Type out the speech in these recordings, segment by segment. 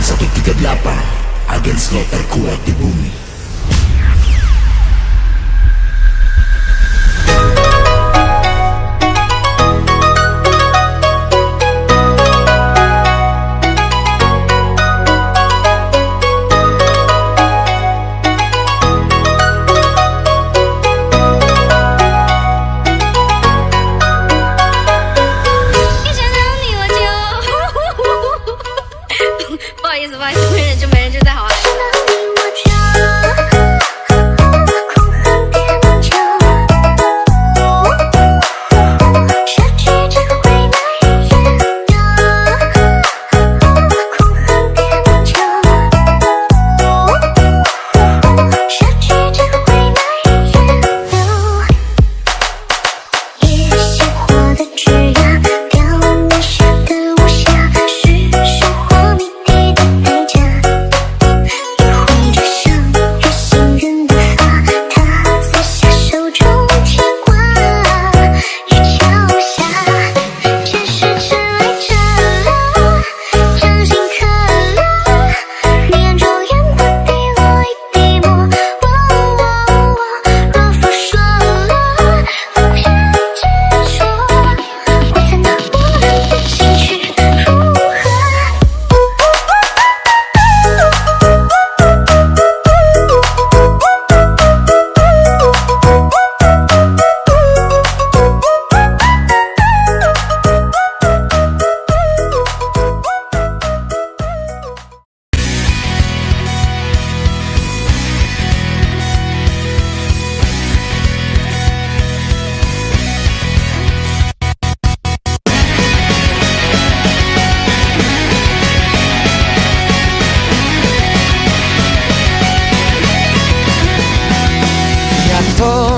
sakit 38 against lo terkuat di bumi.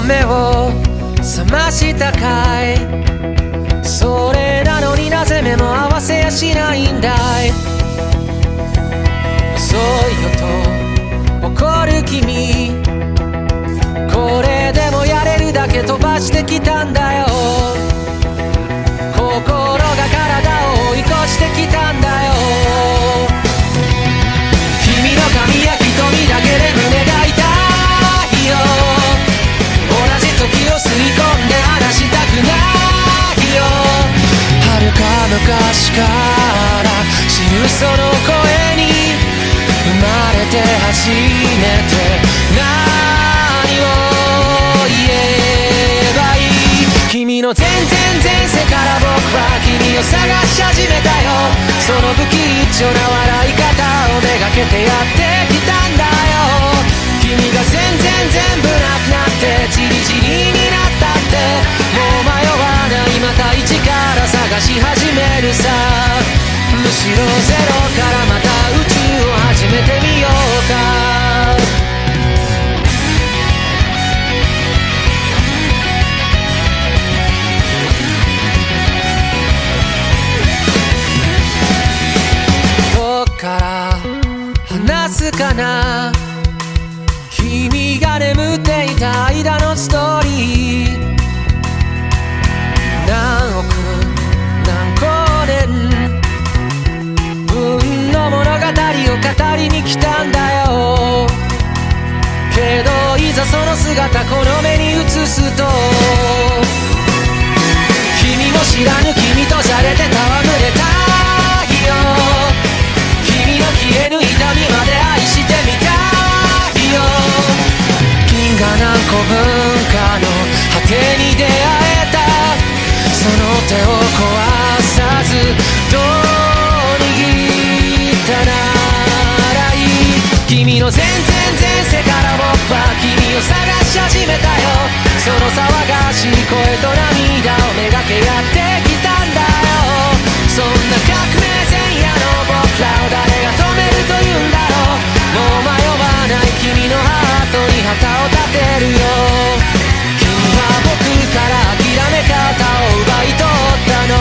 目を覚ましたかい。それなのになぜ目も合わせやしないんだい。遅いよと怒る君、これでもやれるだけ飛ばしてきたんだよ。心が体を追い越してきたんだよ。君の髪や瞳だけで胸が痛いよ。時を吸い込んで話したくないよ。遥か昔から知るその声に生まれて初めて何を言えばいい。君の全然前世から僕は君を探し始めたよ。その不吉祥な笑い方をめがけてやってきたんだよ。君が全部なくなってチリチリになったって、もう迷わない、また一から探し始めるさ。むしろゼロからまた宇宙を始めてみようか。どっから話すかな、君が眠っていた間のストーリー。何億何光年分の物語を語りに来たんだよ。けどいざその姿この目に映すと、君も知らぬ君とじゃれて戯れたいよ。君の消えぬ痛みまで愛してみたいよ。銀河何個分かの果てに出会えた、その手を壊さずどう握ったならいい。君の全然前世から僕は君を探し始めたよ。その騒がしい声と涙をめがけやってきたんだよ。そんな革命前夜の僕らを誰が止めるというんだろう。もう迷わない君のハートに旗を立てるよ。君は僕から諦め方を奪い取ったの。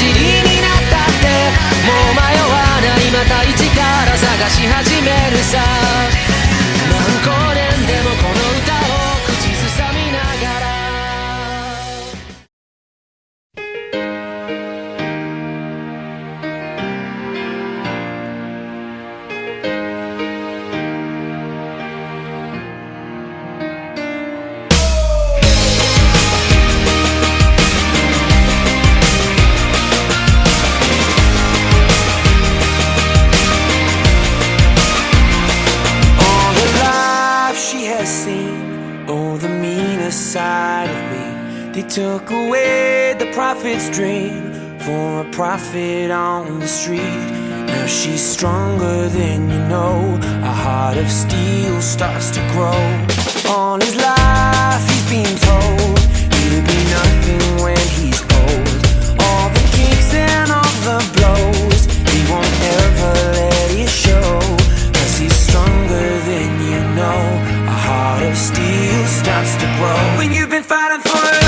じりになったってもう迷わないまた一から探し始めるさ何光年でもこの歌を口ずさみながらside of me. They took away the prophet's dream for a prophet on the street. Now she's stronger than you know. A heart of steel starts to grow. All his life he's been told he'll be nothing when he's old. All the kicks and all the blows, he won't ever let it show. 'Cause he's stronger than you know. A heart of steel starts to grow. When you've been fighting for it